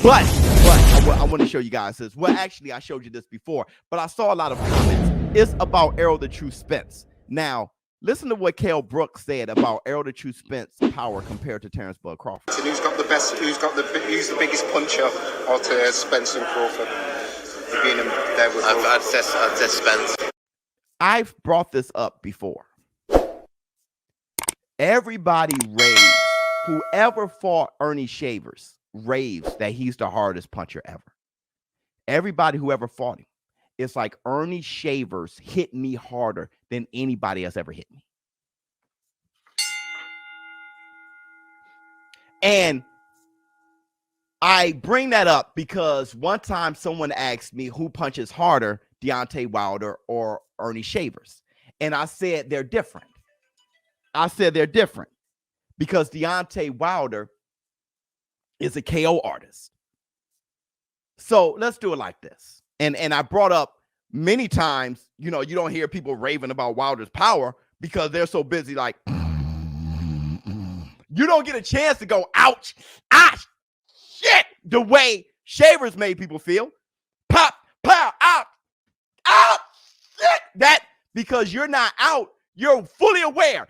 But I want to show you guys this. Well, actually, I showed you this before, but I saw a lot of comments. It's about Errol the True Spence. Now, listen to what Kell Brooks said about Errol the True Spence power compared to Terence Bud Crawford. And who's got the best? Who's the biggest puncher out of Spence and Crawford? Being there with I'd say Spence. I've brought this up before. Everybody raves. Whoever fought Ernie Shavers raves that he's the hardest puncher ever. Everybody who ever fought him, it's like Ernie Shavers hit me harder than anybody else ever hit me. And I bring that up because one time someone asked me who punches harder, Deontay Wilder or Ernie Shavers. And I said they're different. Because Deontay Wilder is a KO artist. So let's do it like this. And I brought up many times, you know, you don't hear people raving about Wilder's power because they're so busy like, you don't get a chance to go, ouch, shit, the way Shavers made people feel. Pop, pow, out, shit. That, because you're not out, you're fully aware.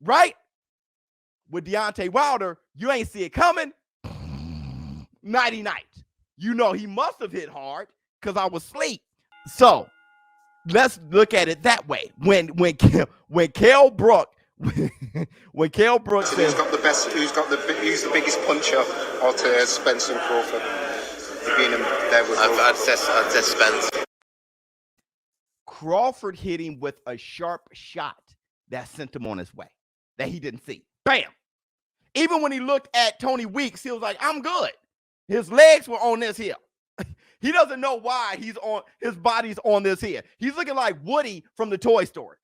Right? With Deontay Wilder, you ain't see it coming. Nighty night. You know he must have hit hard because I was asleep. So let's look at it that way. When Kell Brooks says, who's the biggest puncher out of Spence and Crawford? Being there with I'd say Spence. Crawford hit him with a sharp shot that sent him on his way that he didn't see. Bam. Even when he looked at Tony Weeks, he was like, I'm good. His legs were on this here. He doesn't know why his body's on this here. He's looking like Woody from the Toy Story.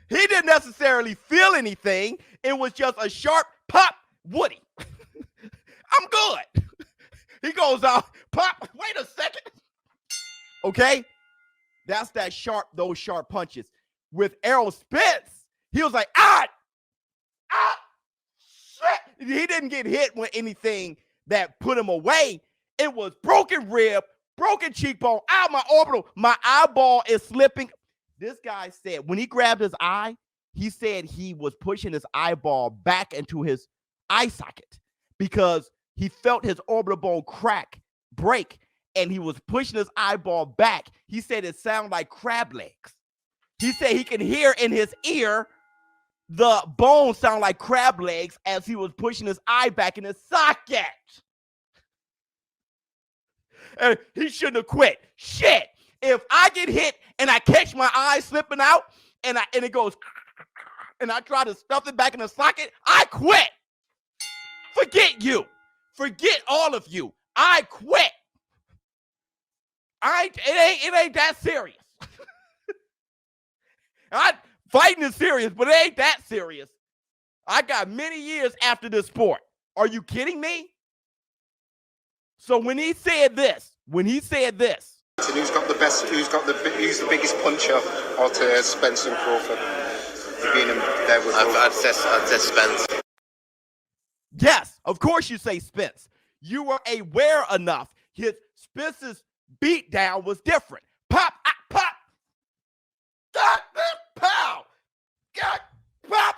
He didn't necessarily feel anything. It was just a sharp pop, Woody. I'm good. He goes out, pop, wait a second. Okay? That's those sharp punches. With Errol Spence, he was like, shit. He didn't get hit with anything that put him away. It was broken rib, broken cheekbone, my orbital, my eyeball is slipping. This guy said when he grabbed his eye, he said he was pushing his eyeball back into his eye socket because he felt his orbital bone break, and he was pushing his eyeball back. He said it sounded like crab legs. He said he could hear in his ear the bone sound like crab legs as he was pushing his eye back in his socket. And he shouldn't have quit. Shit. If I get hit and I catch my eye slipping out and it goes and I try to stuff it back in the socket, I quit. Forget you. Forget all of you. I quit. It ain't that serious. Fighting is serious, but it ain't that serious. I got many years after this sport. Are you kidding me? So when he said this, and who's the biggest puncher out of Spence and Crawford? Being there with I'd say Spence. Yes, of course you say Spence. You were aware enough. Spence's beatdown was different. Pop, pop. God, pow. God, pop.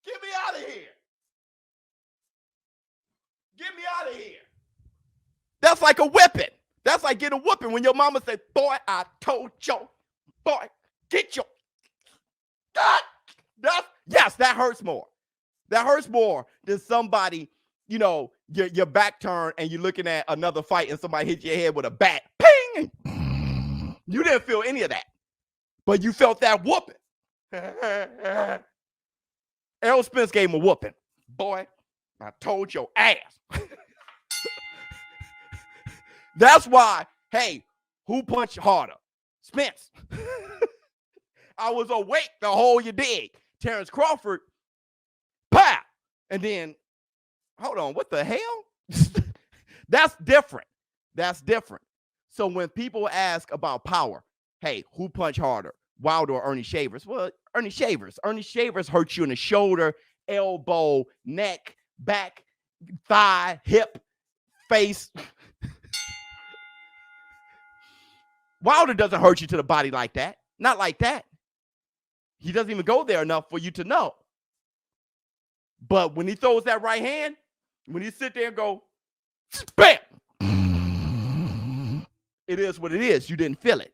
Get me out of here. Get me out of here. That's like a whipping. That's like getting a whooping when your mama said, boy, I told you, boy, get your. God. Yes, that hurts more. That hurts more than somebody, you know, your back turned and you're looking at another fight and somebody hit your head with a bat. Ping! You didn't feel any of that. But you felt that whooping. Errol Spence gave him a whooping. Boy, I told your ass. That's why, hey, who punched harder? Spence. I was awake the whole you dig. Terence Crawford, pow. And then, hold on, what the hell? That's different. That's different. So when people ask about power, hey, who punched harder, Wilder or Ernie Shavers? Well, Ernie Shavers. Ernie Shavers hurt you in the shoulder, elbow, neck, back, thigh, hip, face. Wilder doesn't hurt you to the body like that. Not like that. He doesn't even go there enough for you to know. But when he throws that right hand, when he sit there and go, bam, it is what it is. You didn't feel it.